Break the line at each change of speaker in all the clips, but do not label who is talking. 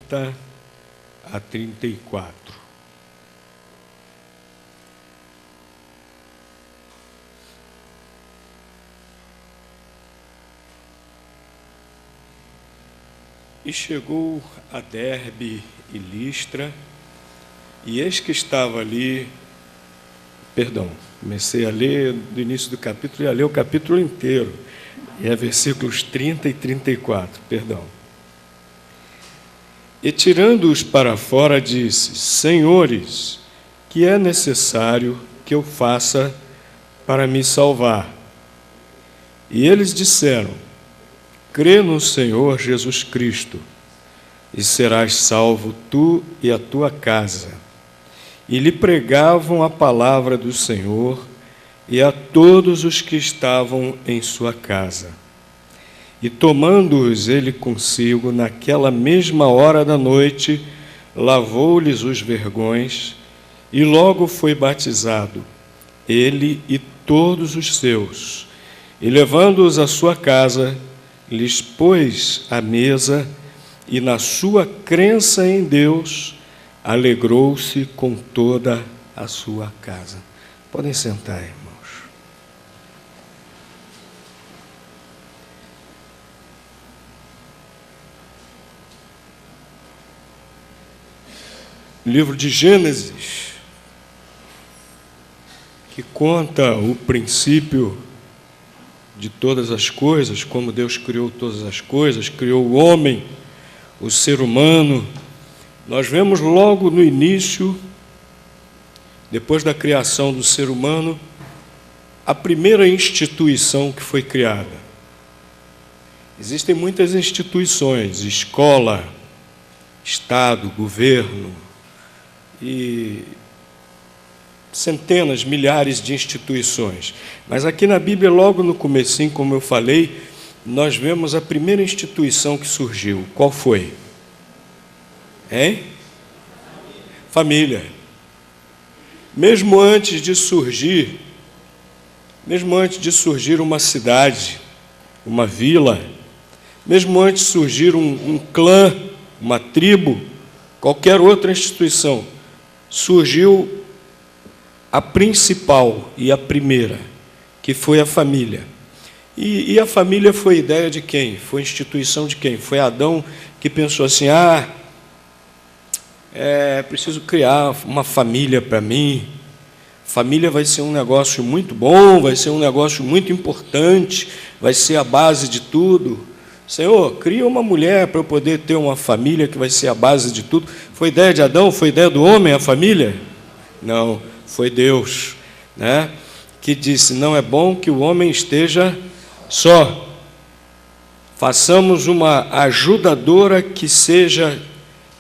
30 a 34. E chegou a Derbe e Listra, e eis que estava ali, comecei a ler do início do capítulo, e a ler o capítulo inteiro, e é versículos 30 e 34, E tirando-os para fora, disse: Senhores, que é necessário que eu faça para me salvar? E eles disseram: Crê no Senhor Jesus Cristo, e serás salvo tu e a tua casa. E lhe pregavam a palavra do Senhor e a todos os que estavam em sua casa. E tomando-os ele consigo, naquela mesma hora da noite, lavou-lhes os vergões, e logo foi batizado, ele e todos os seus. E levando-os à sua casa, lhes pôs à mesa, e na sua crença em Deus, alegrou-se com toda a sua casa. Podem sentar, irmãos. Livro de Gênesis, que conta o princípio de todas as coisas, como Deus criou todas as coisas, criou o homem, o ser humano. Nós vemos logo no início, depois da criação do ser humano, a primeira instituição que foi criada. Existem muitas instituições, escola, Estado, governo, e centenas, milhares de instituições. Mas aqui na Bíblia, logo no comecinho, como eu falei, nós vemos a primeira instituição que surgiu. Qual foi? Hein? Família. Mesmo antes de surgir uma cidade, uma vila, mesmo antes de surgir um clã, uma tribo, qualquer outra instituição, surgiu a principal e a primeira, que foi a família. E a família foi ideia de quem? Foi instituição de quem? Foi Adão que pensou assim: preciso criar uma família para mim. Família vai ser um negócio muito bom, vai ser um negócio muito importante, vai ser a base de tudo. Senhor, cria uma mulher para eu poder ter uma família que vai ser a base de tudo. Foi ideia de Adão? Foi ideia do homem, a família? Não, foi Deus, né? Que disse: não é bom que o homem esteja só. Façamos uma ajudadora que seja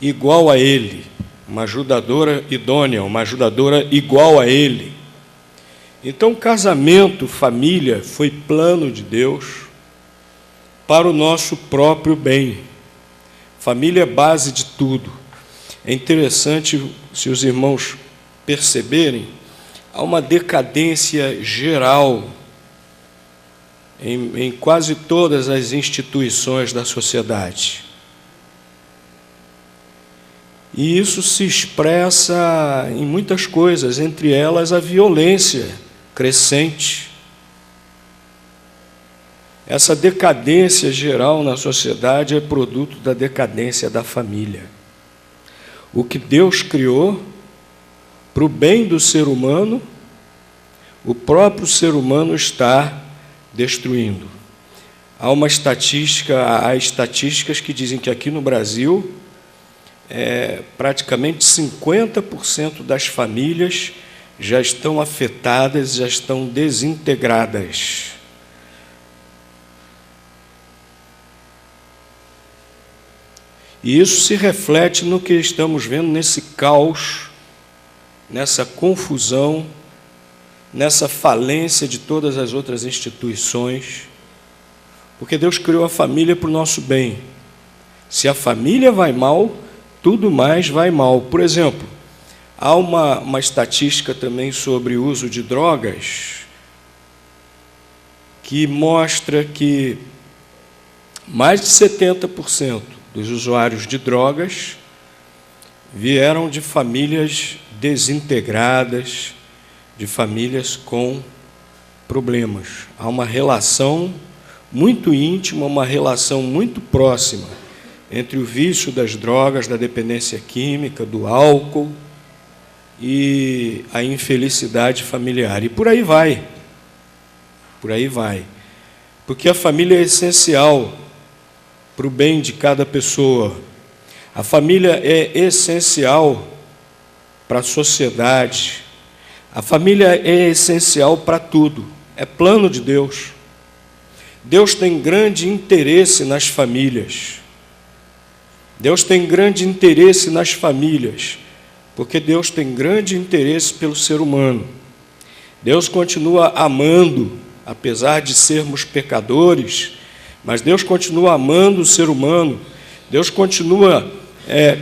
igual a ele, uma ajudadora idônea, uma ajudadora igual a ele. Então, casamento, família, foi plano de Deus para o nosso próprio bem. Família é base de tudo. É interessante, se os irmãos perceberem, há uma decadência geral em quase todas as instituições da sociedade. E isso se expressa em muitas coisas, entre elas a violência crescente. Essa decadência geral na sociedade é produto da decadência da família. O que Deus criou para o bem do ser humano, o próprio ser humano está destruindo. Há estatísticas que dizem que aqui no Brasil, praticamente 50% das famílias já estão afetadas, já estão desintegradas. E isso se reflete no que estamos vendo nesse caos, nessa confusão, nessa falência de todas as outras instituições, porque Deus criou a família para o nosso bem. Se a família vai mal, tudo mais vai mal. Por exemplo, há uma estatística também sobre o uso de drogas que mostra que mais de 70% dos usuários de drogas vieram de famílias desintegradas, de famílias com problemas. Há uma relação muito íntima, uma relação muito próxima entre o vício das drogas, da dependência química, do álcool e a infelicidade familiar. E por aí vai. Por aí vai. Porque a família é essencial para o bem de cada pessoa. A família é essencial para a sociedade. A família é essencial para tudo. É plano de Deus. Deus tem grande interesse nas famílias. Deus tem grande interesse nas famílias, porque Deus tem grande interesse pelo ser humano. Deus continua amando, apesar de sermos pecadores, mas Deus continua amando o ser humano. Deus continua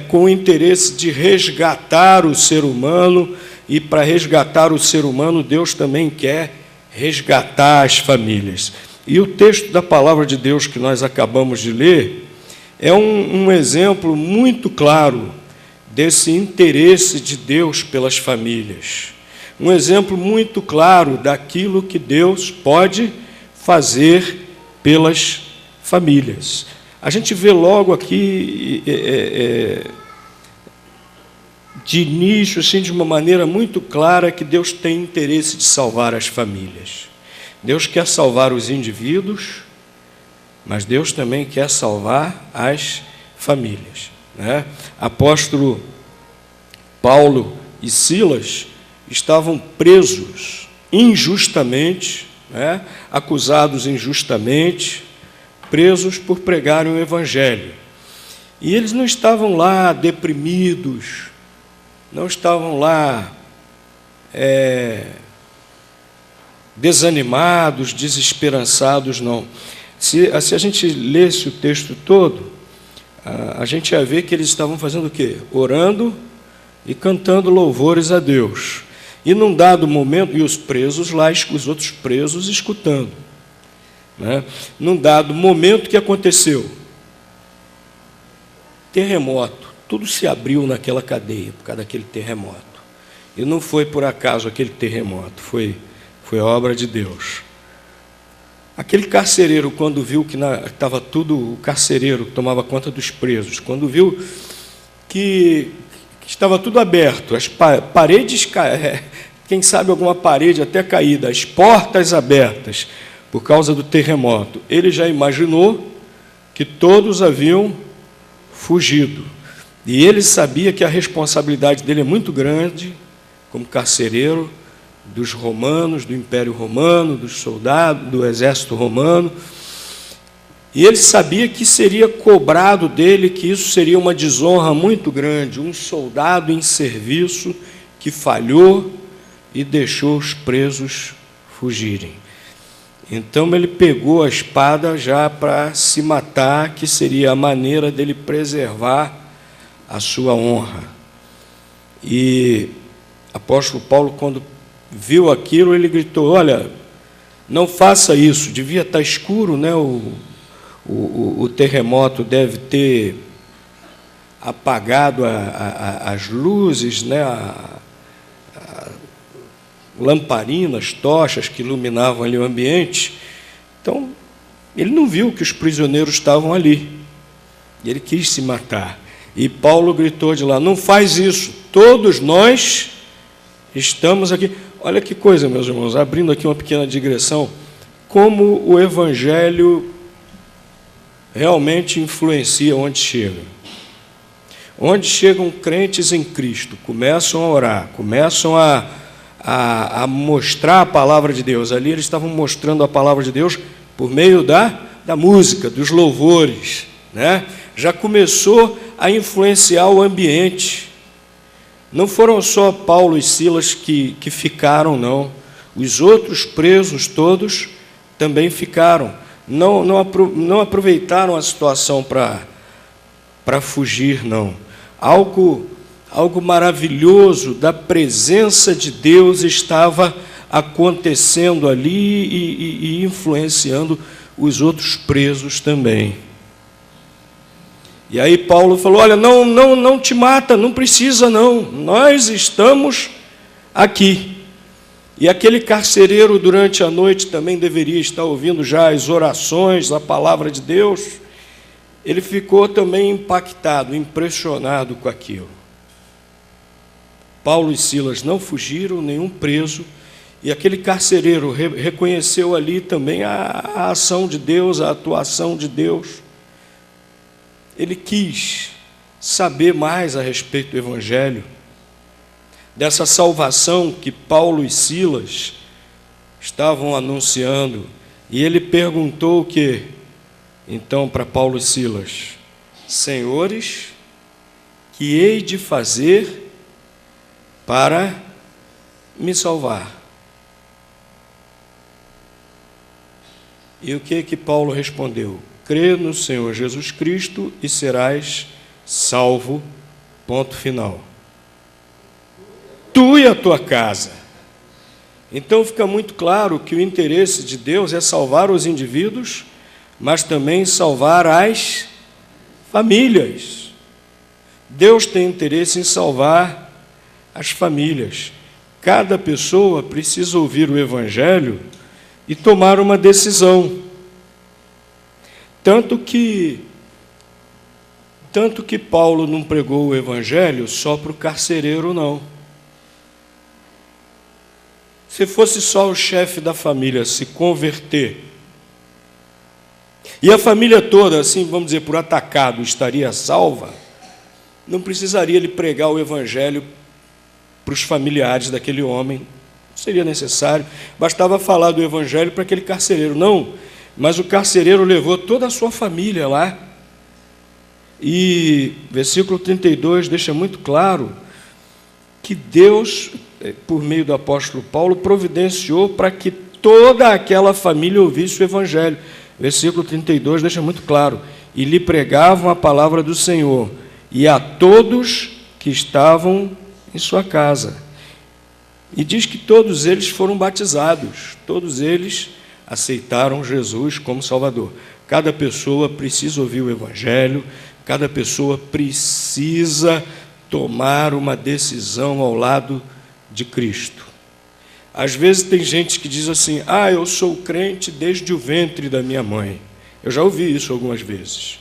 com o interesse de resgatar o ser humano, e para resgatar o ser humano, Deus também quer resgatar as famílias. E o texto da palavra de Deus que nós acabamos de ler é um exemplo muito claro desse interesse de Deus pelas famílias. Um exemplo muito claro daquilo que Deus pode fazer pelas famílias. A gente vê logo aqui, de início, assim, de uma maneira muito clara, que Deus tem interesse de salvar as famílias. Deus quer salvar os indivíduos, mas Deus também quer salvar as famílias, né? Apóstolo Paulo e Silas estavam presos injustamente, né? Acusados injustamente, presos por pregarem o Evangelho. E eles não estavam lá deprimidos, não estavam lá desanimados, desesperançados, não. Se a gente lesse o texto todo, a gente ia ver que eles estavam fazendo o quê? Orando e cantando louvores a Deus. E num dado momento, e os presos lá, os outros presos escutando, né? Num dado momento, o que aconteceu? Terremoto. Tudo se abriu naquela cadeia por causa daquele terremoto. E não foi por acaso aquele terremoto, foi obra de Deus. Aquele carcereiro, quando viu que estava tudo, o carcereiro que tomava conta dos presos, quando viu que estava tudo aberto, as paredes, quem sabe alguma parede até caída, as portas abertas, por causa do terremoto, ele já imaginou que todos haviam fugido. E ele sabia que a responsabilidade dele é muito grande, como carcereiro, dos romanos, do Império Romano, dos soldados, do exército romano. E ele sabia que seria cobrado dele, que isso seria uma desonra muito grande, um soldado em serviço que falhou e deixou os presos fugirem. Então ele pegou a espada já para se matar, que seria a maneira dele preservar a sua honra. E apóstolo Paulo, quando viu aquilo, ele gritou: olha, não faça isso, devia estar escuro, né? O terremoto deve ter apagado as luzes, né? Lamparinas, tochas que iluminavam ali o ambiente. Então, ele não viu que os prisioneiros estavam ali. E ele quis se matar. E Paulo gritou de lá: não faz isso, todos nós estamos aqui. Olha que coisa, meus irmãos, abrindo aqui uma pequena digressão, como o Evangelho realmente influencia onde chega. Onde chegam crentes em Cristo, começam a orar, começam a mostrar a palavra de Deus. Ali eles estavam mostrando a palavra de Deus por meio da música, dos louvores, né? Já começou a influenciar o ambiente. Não foram só Paulo e Silas que ficaram, não. Os outros presos todos também ficaram. Não aproveitaram a situação para fugir, não. Algo maravilhoso da presença de Deus estava acontecendo ali e influenciando os outros presos também. E aí Paulo falou, olha, não te mata, não precisa não, nós estamos aqui. E aquele carcereiro durante a noite também deveria estar ouvindo já as orações, a palavra de Deus. Ele ficou também impactado, impressionado com aquilo. Paulo e Silas não fugiram, nenhum preso, e aquele carcereiro reconheceu ali também a ação de Deus, a atuação de Deus. Ele quis saber mais a respeito do Evangelho, dessa salvação que Paulo e Silas estavam anunciando. E ele perguntou o quê? Então, para Paulo e Silas: senhores, que hei de fazer para me salvar? E o que Paulo respondeu? Crê no Senhor Jesus Cristo e serás salvo, ponto final. Tu e a tua casa. Então fica muito claro que o interesse de Deus é salvar os indivíduos, mas também salvar as famílias. Deus tem interesse em salvar as famílias. Cada pessoa precisa ouvir o Evangelho e tomar uma decisão. Tanto que Paulo não pregou o Evangelho só para o carcereiro, não. Se fosse só o chefe da família se converter, e a família toda, assim, vamos dizer, por atacado, estaria salva, não precisaria ele pregar o Evangelho para os familiares daquele homem, não seria necessário, bastava falar do Evangelho para aquele carcereiro. Não, mas o carcereiro levou toda a sua família lá, e versículo 32 deixa muito claro que Deus, por meio do apóstolo Paulo, providenciou para que toda aquela família ouvisse o Evangelho. Versículo 32 deixa muito claro: e lhe pregavam a palavra do Senhor, e a todos que estavam em sua casa. E diz que todos eles foram batizados, todos eles aceitaram Jesus como Salvador. Cada pessoa precisa ouvir o Evangelho, cada pessoa precisa tomar uma decisão ao lado de Cristo. Às vezes tem gente que diz assim: eu sou crente desde o ventre da minha mãe. Eu já ouvi isso algumas vezes.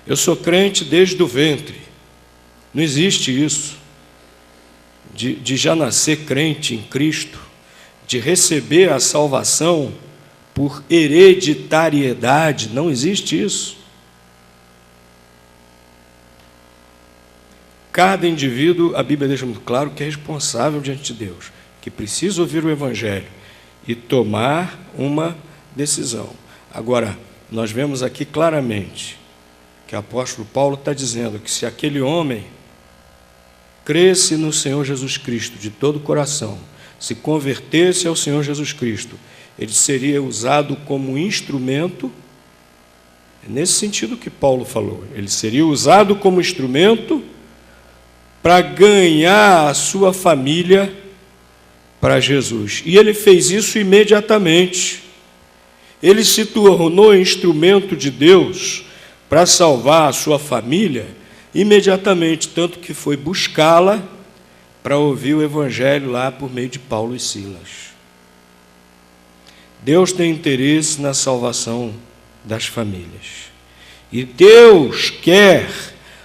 Eu sou crente desde o ventre. Não existe isso, de já nascer crente em Cristo, de receber a salvação por hereditariedade. Não existe isso. Cada indivíduo, a Bíblia deixa muito claro que é responsável diante de Deus, que precisa ouvir o Evangelho e tomar uma decisão. Agora, nós vemos aqui claramente que o apóstolo Paulo está dizendo que se aquele homem cresce no Senhor Jesus Cristo de todo o coração, se convertesse ao Senhor Jesus Cristo, ele seria usado como instrumento. É nesse sentido que Paulo falou. Ele seria usado como instrumento para ganhar a sua família para Jesus. E ele fez isso imediatamente. Ele se tornou instrumento de Deus para salvar a sua família imediatamente, tanto que foi buscá-la para ouvir o Evangelho lá por meio de Paulo e Silas. Deus tem interesse na salvação das famílias. E Deus quer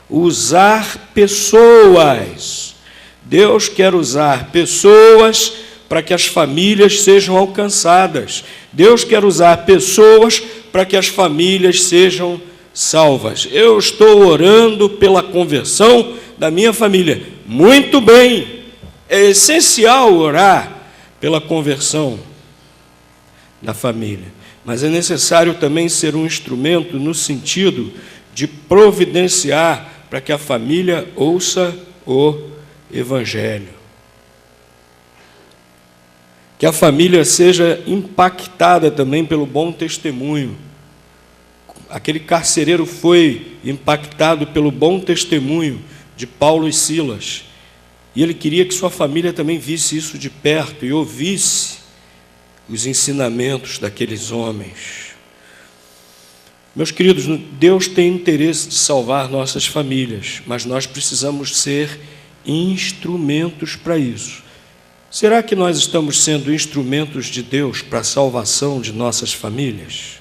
usar pessoas. Deus quer usar pessoas para que as famílias sejam alcançadas. Deus quer usar pessoas para que as famílias sejam salvas. Eu estou orando pela conversão da minha família. Muito bem, é essencial orar pela conversão da família, mas é necessário também ser um instrumento no sentido de providenciar para que a família ouça o Evangelho. Que a família seja impactada também pelo bom testemunho. Aquele carcereiro foi impactado pelo bom testemunho de Paulo e Silas. E ele queria que sua família também visse isso de perto e ouvisse os ensinamentos daqueles homens. Meus queridos, Deus tem interesse de salvar nossas famílias, mas nós precisamos ser instrumentos para isso. Será que nós estamos sendo instrumentos de Deus para a salvação de nossas famílias?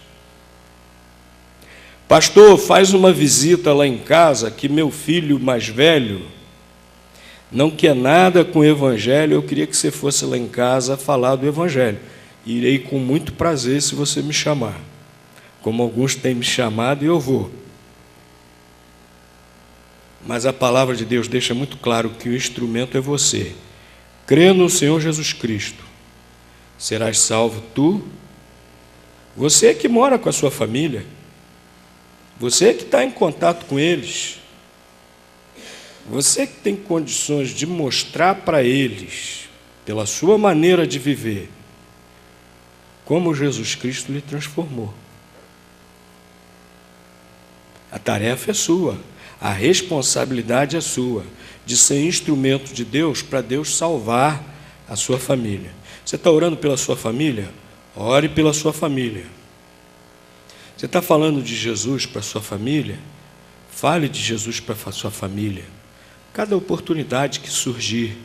Pastor, faz uma visita lá em casa que meu filho mais velho não quer nada com o Evangelho, eu queria que você fosse lá em casa falar do Evangelho. Irei com muito prazer se você me chamar. Como alguns têm me chamado, e eu vou. Mas a palavra de Deus deixa muito claro que o instrumento é você. Crê no Senhor Jesus Cristo. Serás salvo tu. Você que mora com a sua família. Você que está em contato com eles. Você que tem condições de mostrar para eles, pela sua maneira de viver, como Jesus Cristo lhe transformou. A tarefa é sua, a responsabilidade é sua, de ser instrumento de Deus para Deus salvar a sua família. Você está orando pela sua família? Ore pela sua família. Você está falando de Jesus para a sua família? Fale de Jesus para a sua família. Cada oportunidade que surgir,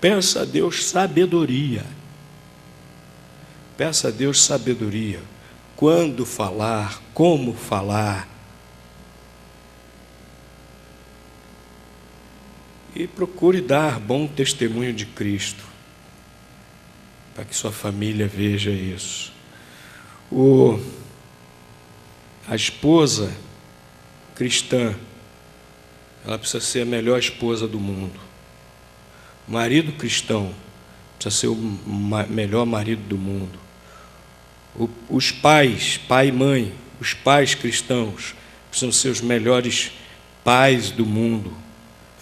peça a Deus sabedoria. Peça a Deus sabedoria. Quando falar, como falar. E procure dar bom testemunho de Cristo, para que sua família veja isso. A esposa cristã, ela precisa ser a melhor esposa do mundo. O marido cristão precisa ser o melhor marido do mundo. Os pais, pai e mãe, os pais cristãos precisam ser os melhores pais do mundo.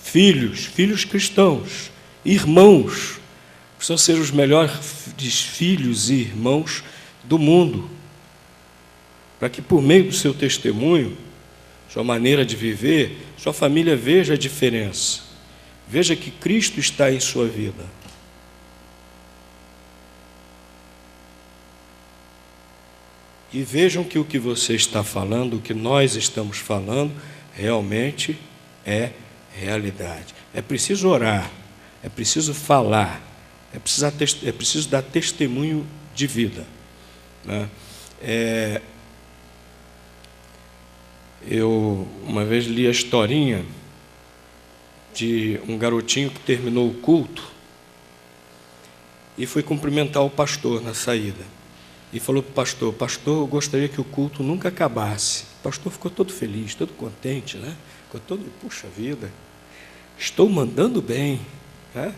Filhos cristãos, irmãos, precisam ser os melhores filhos e irmãos do mundo, para que por meio do seu testemunho, sua maneira de viver, sua família veja a diferença, veja que Cristo está em sua vida. E vejam que o que você está falando, o que nós estamos falando, realmente é realidade. É preciso orar, é preciso falar, é preciso dar testemunho de vida, né? Eu uma vez li a historinha de um garotinho que terminou o culto e foi cumprimentar o pastor na saída. E falou para o pastor: pastor, eu gostaria que o culto nunca acabasse. O pastor ficou todo feliz, todo contente, né? Ficou todo, puxa vida, estou mandando bem, né?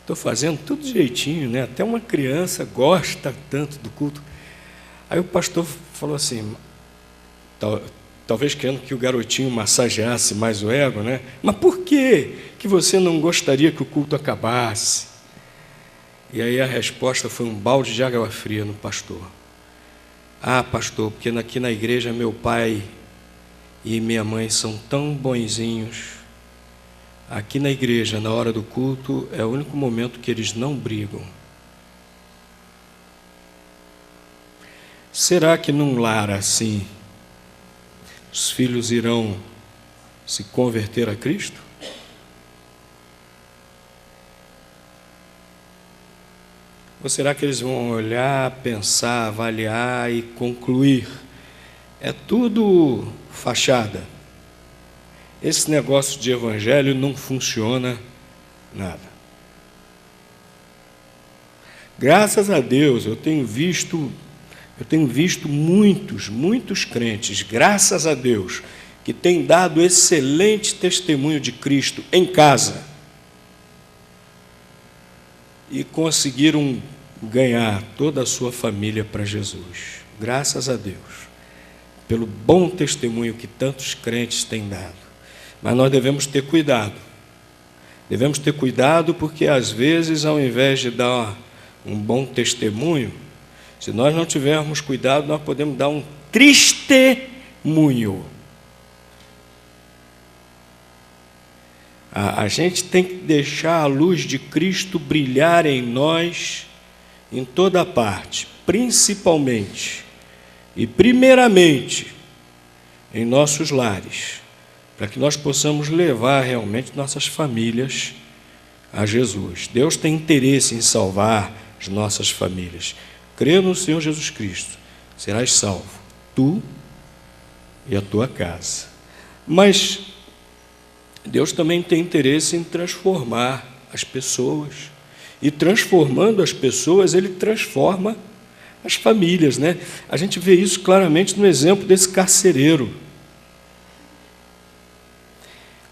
Estou fazendo tudo direitinho, né? Até uma criança gosta tanto do culto. Aí o pastor falou assim, talvez querendo que o garotinho massageasse mais o ego, né? Mas por que você não gostaria que o culto acabasse? E aí a resposta foi um balde de água fria no pastor. Ah, pastor, porque aqui na igreja meu pai e minha mãe são tão bonzinhos. Aqui na igreja, na hora do culto, é o único momento que eles não brigam. Será que num lar assim, os filhos irão se converter a Cristo? Ou será que eles vão olhar, pensar, avaliar e concluir? É tudo fachada. Esse negócio de evangelho não funciona nada. Graças a Deus, eu tenho visto muitos crentes, graças a Deus, que têm dado excelente testemunho de Cristo em casa e conseguiram ganhar toda a sua família para Jesus. Graças a Deus, pelo bom testemunho que tantos crentes têm dado. Mas nós devemos ter cuidado. Devemos ter cuidado porque, às vezes, ao invés de dar um bom testemunho, se nós não tivermos cuidado, nós podemos dar um testemunho. A gente tem que deixar a luz de Cristo brilhar em nós, em toda parte, principalmente e primeiramente em nossos lares, para que nós possamos levar realmente nossas famílias a Jesus. Deus tem interesse em salvar as nossas famílias. Crê no Senhor Jesus Cristo, serás salvo, tu e a tua casa. Mas Deus também tem interesse em transformar as pessoas. E transformando as pessoas, Ele transforma as famílias, né? A gente vê isso claramente no exemplo desse carcereiro.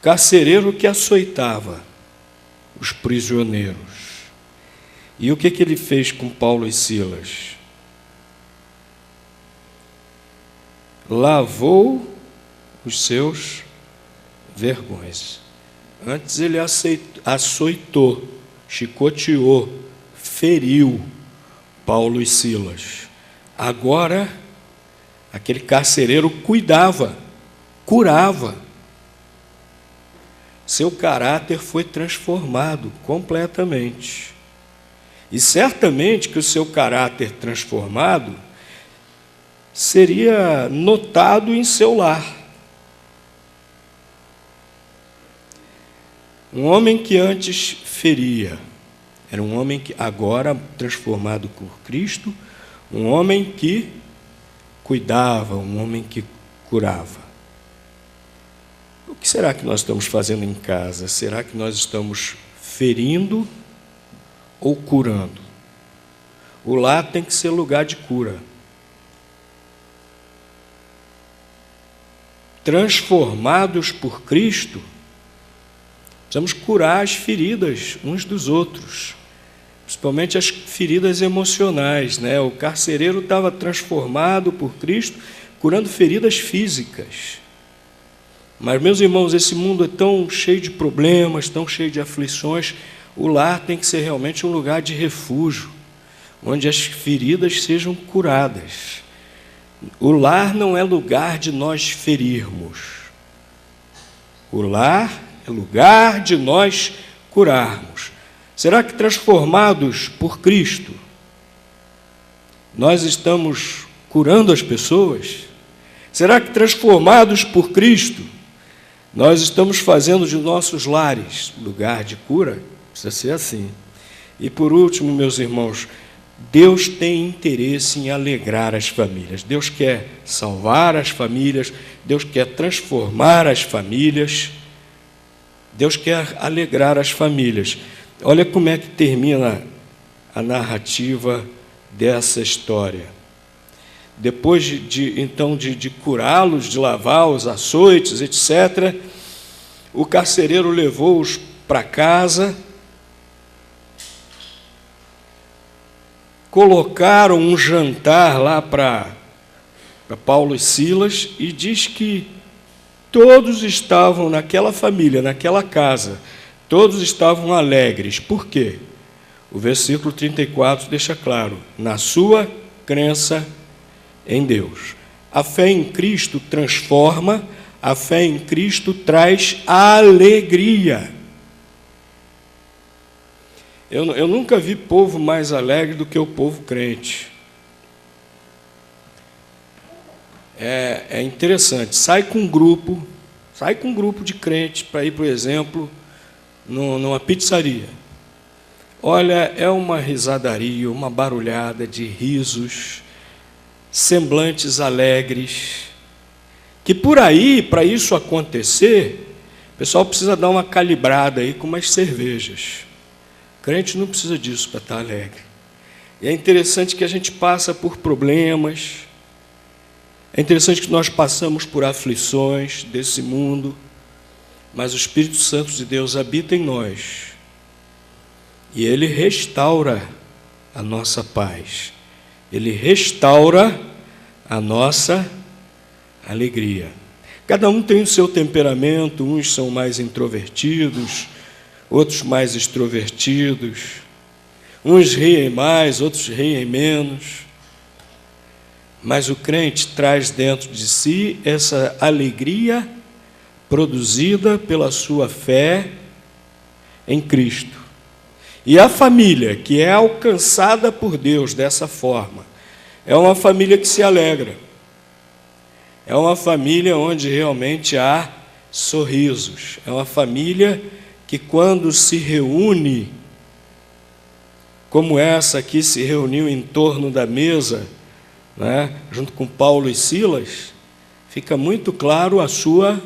Carcereiro que açoitava os prisioneiros. E o que ele fez com Paulo e Silas? Lavou os seus vergões. Antes ele açoitou, chicoteou, feriu Paulo e Silas. Agora, aquele carcereiro cuidava, curava. Seu caráter foi transformado completamente. E certamente que o seu caráter transformado seria notado em seu lar. Um homem que antes feria, era um homem que agora, transformado por Cristo, um homem que cuidava, um homem que curava. O que será que nós estamos fazendo em casa? Será que nós estamos ferindo ou curando? O lar tem que ser lugar de cura. Transformados por Cristo, precisamos curar as feridas uns dos outros, principalmente as feridas emocionais, né? O carcereiro estava transformado por Cristo, curando feridas físicas. Mas, meus irmãos, esse mundo é tão cheio de problemas, tão cheio de aflições, o lar tem que ser realmente um lugar de refúgio, onde as feridas sejam curadas. O lar não é lugar de nós ferirmos. O lar é lugar de nós curarmos. Será que transformados por Cristo, nós estamos curando as pessoas? Será que transformados por Cristo, nós estamos fazendo de nossos lares lugar de cura? Precisa ser assim. E por último, meus irmãos, Deus tem interesse em alegrar as famílias. Deus quer salvar as famílias, Deus quer transformar as famílias, Deus quer alegrar as famílias. Olha como é que termina a narrativa dessa história. Depois de curá-los, de lavar os açoites, etc., o carcereiro levou-os para casa, colocaram um jantar lá para Paulo e Silas, e diz que todos estavam naquela família, naquela casa, todos estavam alegres. Por quê? O versículo 34 deixa claro: na sua crença em Deus. A fé em Cristo transforma, a fé em Cristo traz alegria. Eu nunca vi povo mais alegre do que o povo crente. É interessante, sai com um grupo de crentes para ir, por exemplo, numa pizzaria. Olha, é uma risadaria, uma barulhada de risos, semblantes alegres, que por aí, para isso acontecer, o pessoal precisa dar uma calibrada aí com umas cervejas. Crente não precisa disso para estar alegre. E é interessante que a gente passa por problemas, é interessante que nós passamos por aflições desse mundo, mas o Espírito Santo de Deus habita em nós, e Ele restaura a nossa paz. Ele restaura a nossa alegria. Cada um tem o seu temperamento, uns são mais introvertidos, outros mais extrovertidos, uns riem mais, outros riem menos, mas o crente traz dentro de si essa alegria produzida pela sua fé em Cristo. E a família que é alcançada por Deus dessa forma, é uma família que se alegra. É uma família onde realmente há sorrisos. É uma família que, quando se reúne, como essa aqui se reuniu em torno da mesa, né, junto com Paulo e Silas, fica muito claro a sua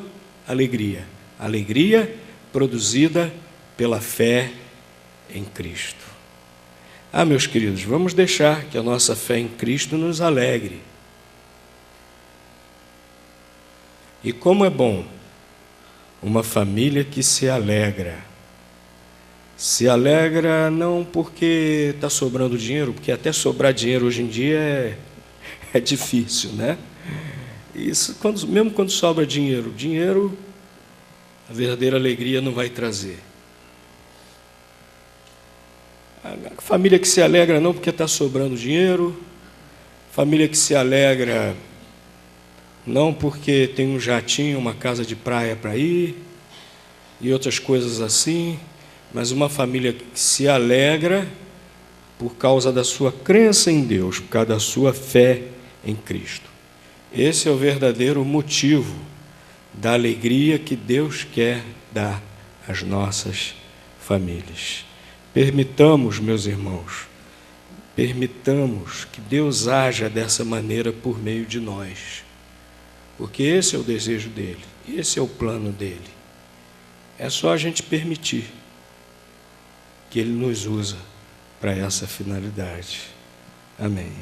alegria. Alegria produzida pela fé em Cristo. Meus queridos, vamos deixar que a nossa fé em Cristo nos alegre. E como é bom uma família que se alegra. Se alegra não porque está sobrando dinheiro, porque até sobrar dinheiro hoje em dia é difícil, né? Isso, mesmo quando sobra dinheiro, a verdadeira alegria não vai trazer. A família que se alegra não porque está sobrando dinheiro, família que se alegra não porque tem um jatinho, uma casa de praia para ir e outras coisas assim, mas uma família que se alegra por causa da sua crença em Deus, por causa da sua fé em Cristo. Esse é o verdadeiro motivo da alegria que Deus quer dar às nossas famílias. Permitamos, meus irmãos, permitamos que Deus haja dessa maneira por meio de nós, porque esse é o desejo dele, esse é o plano dele. É só a gente permitir que ele nos usa para essa finalidade. Amém.